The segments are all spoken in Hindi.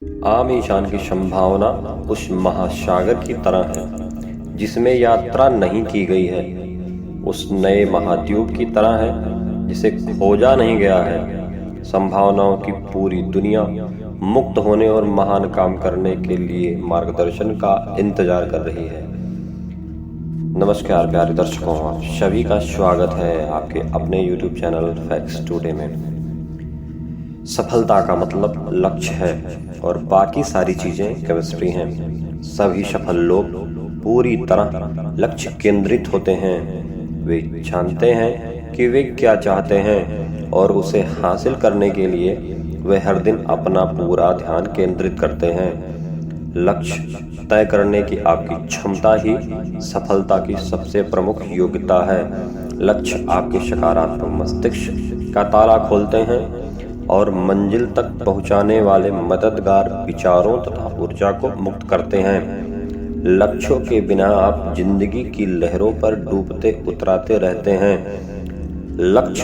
आम ईशान की संभावना उस महासागर की तरह है जिसमें यात्रा नहीं की गई है, उस नए महाद्वीप की तरह है जिसे खोजा नहीं गया है। संभावनाओं की पूरी दुनिया मुक्त होने और महान काम करने के लिए मार्गदर्शन का इंतजार कर रही है। नमस्कार प्यारे दर्शकों, आप सभी का स्वागत है आपके अपने YouTube चैनल फैक्ट्स टुडे में। सफलता का मतलब लक्ष्य है और बाकी सारी चीजें केमिस्ट्री हैं। सभी सफल लोग पूरी तरह लक्ष्य केंद्रित होते हैं। वे जानते हैं कि वे क्या चाहते हैं और उसे हासिल करने के लिए वे हर दिन अपना पूरा ध्यान केंद्रित करते हैं। लक्ष्य तय करने की आपकी क्षमता ही सफलता की सबसे प्रमुख योग्यता है। लक्ष्य आपके सकारात्मक मस्तिष्क का ताला खोलते हैं और मंजिल तक पहुंचाने वाले मददगार विचारों तथा ऊर्जा को मुक्त करते हैं। लक्ष्यों के बिना आप जिंदगी की लहरों पर डूबते उतराते रहते हैं। लक्ष्य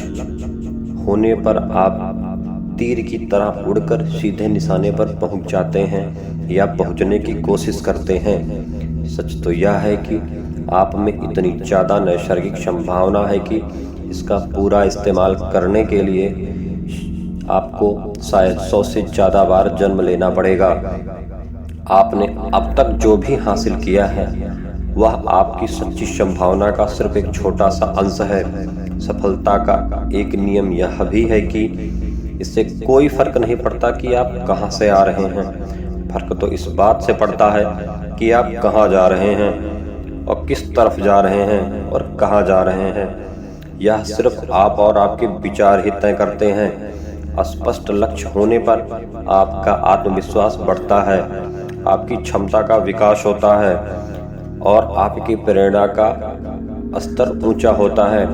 होने पर आप तीर की तरह उड़कर सीधे निशाने पर पहुंच जाते हैं या पहुंचने की कोशिश करते हैं। सच तो यह है कि आप में इतनी ज़्यादा नैसर्गिक संभावना है कि इसका पूरा इस्तेमाल करने के लिए आपको शायद 100 से ज़्यादा बार जन्म लेना पड़ेगा। आपने अब तक जो भी हासिल किया है वह आपकी सच्ची संभावना का सिर्फ एक छोटा सा अंश है। सफलता का एक नियम यह भी है कि इससे कोई फर्क नहीं पड़ता कि आप कहां से आ रहे हैं। फर्क तो इस बात से पड़ता है कि आप कहां जा रहे हैं और किस तरफ जा रहे हैं और कहां जा रहे हैं। यह सिर्फ आप और आपके विचार ही तय करते हैं। स्पष्ट लक्ष्य होने पर आपका आत्मविश्वास बढ़ता है, आपकी क्षमता का विकास होता है और आपकी प्रेरणा का स्तर ऊंचा होता है।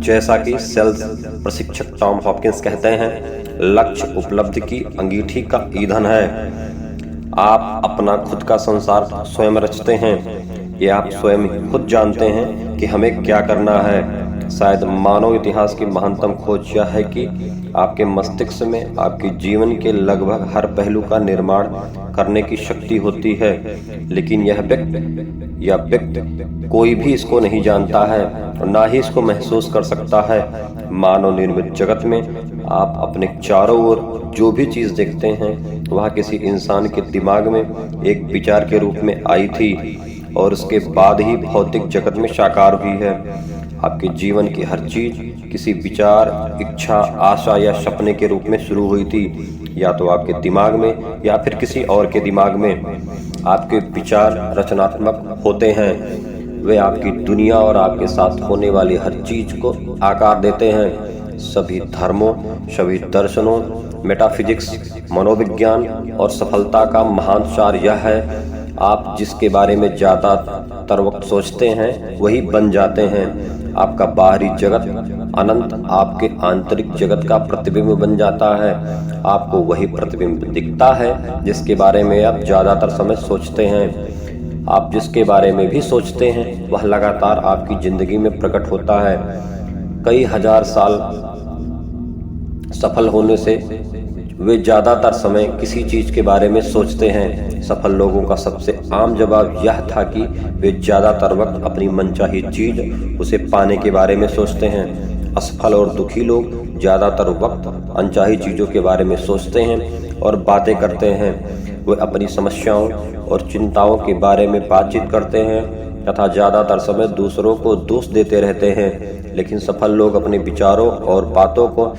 जैसा कि सेल्स प्रशिक्षक टॉम हॉपकिंस कहते हैं, लक्ष्य उपलब्धि की अंगीठी का ईंधन है। आप अपना खुद का संसार स्वयं रचते हैं। ये आप स्वयं खुद जानते हैं कि हमें क्या करना है। शायद मानव इतिहास की महानतम खोज यह है कि आपके मस्तिष्क में आपके जीवन के लगभग हर पहलू का निर्माण करने की शक्ति होती है, लेकिन यह व्यक्ति कोई भी इसको नहीं जानता है और ना ही इसको महसूस कर सकता है। मानव निर्मित जगत में आप अपने चारों ओर जो भी चीज देखते हैं वह किसी इंसान के दिमाग में एक विचार के रूप में आई थी और उसके बाद ही भौतिक जगत में साकार हुई है। आपके जीवन की हर चीज किसी विचार, इच्छा, आशा या सपने के रूप में शुरू हुई थी, या तो आपके दिमाग में या फिर किसी और के दिमाग में। आपके विचार रचनात्मक होते हैं। वे आपकी दुनिया और आपके साथ होने वाली हर चीज को आकार देते हैं। सभी धर्मों, सभी दर्शनों, मेटाफिजिक्स, मनोविज्ञान और सफलता का महान सार यह है, आप जिसके बारे में ज्यादातर वक्त सोचते हैं वही बन जाते हैं। आपका बाहरी जगत अनंत आपके आंतरिक जगत का प्रतिबिंब बन जाता है। आपको वही प्रतिबिंब दिखता है जिसके बारे में आप ज्यादातर समय सोचते हैं। आप जिसके बारे में भी सोचते हैं वह लगातार आपकी जिंदगी में प्रकट होता है। कई हजार साल सफल होने से वे ज्यादातर समय किसी चीज के बारे में सोचते हैं। सफल लोगों का सबसे आम जवाब यह था कि वे ज्यादातर वक्त अपनी मनचाही चीज उसे पाने के बारे में सोचते हैं। असफल और दुखी लोग ज्यादातर वक्त अनचाही चीजों के बारे में सोचते हैं और बातें करते हैं। वे अपनी समस्याओं और चिंताओं के बारे में बातचीत करते हैं तथा ज्यादातर समय दूसरों को दोष देते रहते हैं। लेकिन सफल लोग अपने विचारों और बातों को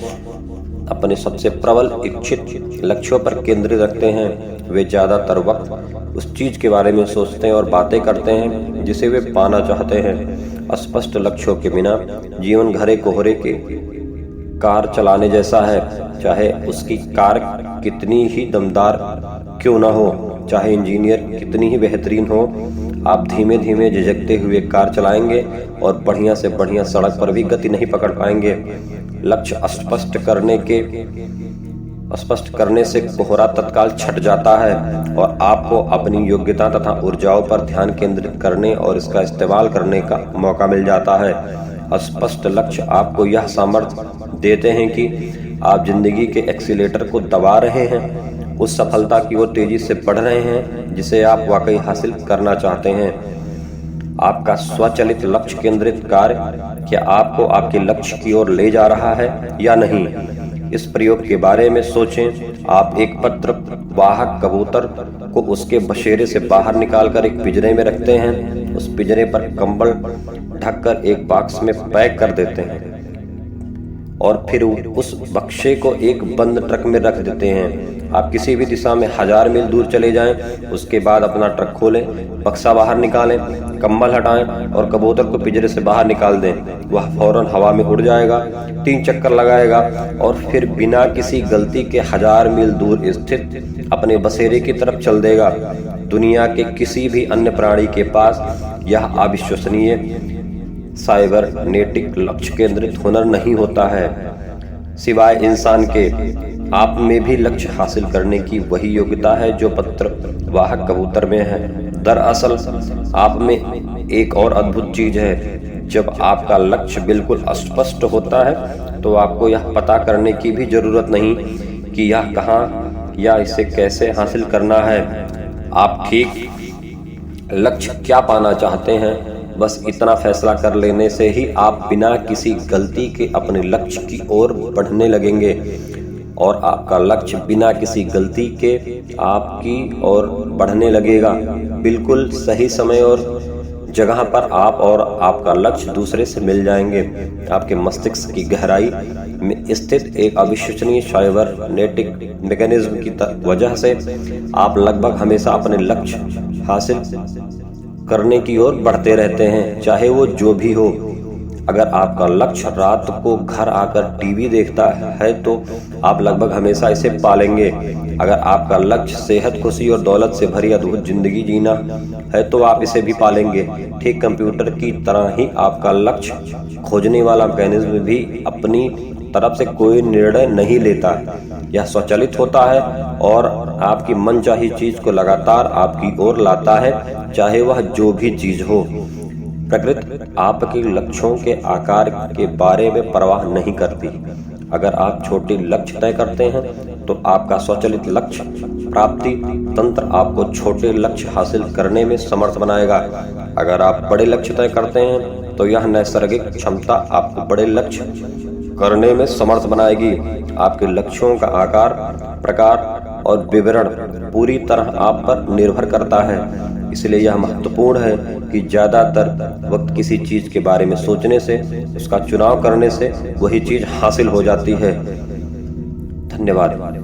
अपने सबसे प्रबल इच्छित लक्ष्यों पर केंद्रित रखते हैं। वे ज्यादातर वक्त उस चीज के बारे में सोचते हैं और बातें करते हैं जिसे वे पाना चाहते हैं। स्पष्ट लक्ष्यों के बिना जीवन घरे कोहरे के कार चलाने जैसा है। चाहे उसकी कार कितनी ही दमदार क्यों ना हो, चाहे इंजीनियर कितनी ही बेहतरीन हो, आप धीमे धीमे झिझकते हुए कार चलाएंगे और बढ़िया से बढ़िया सड़क पर भी गति नहीं पकड़ पाएंगे। लक्ष्य स्पष्ट करने से कोहरा तत्काल छट जाता है और आपको अपनी योग्यता तथा ऊर्जाओं पर ध्यान केंद्रित करने और इसका इस्तेमाल करने का मौका मिल जाता है। स्पष्ट लक्ष्य आपको यह सामर्थ्य देते हैं कि आप जिंदगी के एक्सीलेटर को दबा रहे हैं उस सफलता की ओर तेजी से बढ़ रहे हैं जिसे आप वाकई हासिल करना चाहते हैं। आपका स्वचालित लक्ष्य केंद्रित कार्य क्या आपको आपके लक्ष्य की ओर ले जा रहा है या नहीं? इस प्रयोग के बारे में सोचें। आप एक पत्र वाहक कबूतर को उसके बसेरे से बाहर निकालकर एक पिंजरे में रखते हैं। उस पिंजरे पर कंबल ढककर एक बॉक्स में पैक कर देते हैं और फिर उस बक्से को एक बंद ट्रक में रख देते हैं। आप किसी भी दिशा में 1000 मील दूर चले जाएं, उसके बाद अपना ट्रक खोलें, बक्सा बाहर निकालें, कंबल हटाएं और कबूतर को पिंजरे से बाहर निकाल दें। वह फौरन हवा में उड़ जाएगा, 3 चक्कर लगाएगा और फिर बिना किसी गलती के 1000 मील दूर स्थित अपने बसेरे की तरफ चल देगा। दुनिया के किसी भी अन्य प्राणी के पास यह अविश्वसनीय साइबरनेटिक लक्ष्य केंद्रित हुनर नहीं होता है। सिवाय इंसान के, आप में भी लक्ष्य हासिल करने की वही योग्यता है जो पत्र वाहक कबूतर में है। दरअसल आप में एक और अद्भुत चीज है। जब आपका लक्ष्य बिल्कुल स्पष्ट होता है तो आपको यह पता करने की भी जरूरत नहीं कि यह कहाँ या इसे कैसे हासिल करना है। आप ठीक लक्ष्य क्या पाना चाहते हैं, बस इतना फैसला कर लेने से ही आप बिना किसी गलती के अपने लक्ष्य की ओर बढ़ने लगेंगे और आपका लक्ष्य बिना किसी गलती के आपकी ओर बढ़ने लगेगा। बिल्कुल सही समय और जगह पर आप और आपका लक्ष्य दूसरे से मिल जाएंगे। आपके मस्तिष्क की गहराई में स्थित एक अविश्वसनीय साइबरनेटिक मैकेनिज्म की वजह से आप लगभग हमेशा अपने लक्ष्य हासिल करने की ओर बढ़ते रहते हैं, चाहे वो जो भी हो। अगर आपका लक्ष्य रात को घर आकर टीवी देखता है तो आप लगभग हमेशा इसे पालेंगे। अगर आपका लक्ष्य सेहत, खुशी और दौलत से भरी अद्भुत जिंदगी जीना है तो आप इसे भी पालेंगे। ठीक कंप्यूटर की तरह ही आपका लक्ष्य खोजने वाला मैकेनिज्म भी अपनी तरफ से कोई निर्णय नहीं लेता। यह स्वचालित होता है और आपकी मनचाही चीज को लगातार आपकी ओर लाता है, चाहे वह जो भी चीज हो। प्रकृति आपके लक्ष्यों के आकार के बारे में परवाह नहीं करती। अगर आप छोटे लक्ष्य तय करते हैं तो आपका स्वचालित लक्ष्य प्राप्ति तंत्र आपको छोटे लक्ष्य हासिल करने में समर्थ बनाएगा। अगर आप बड़े लक्ष्य तय करते हैं तो यह नैसर्गिक क्षमता आपको बड़े लक्ष्य करने में समर्थ बनाएगी। आपके लक्ष्यों का आकार, प्रकार और विवरण पूरी तरह आप पर निर्भर करता है। इसलिए यह महत्वपूर्ण है कि ज्यादातर वक्त किसी चीज के बारे में सोचने से, उसका चुनाव करने से वही चीज हासिल हो जाती है। धन्यवाद।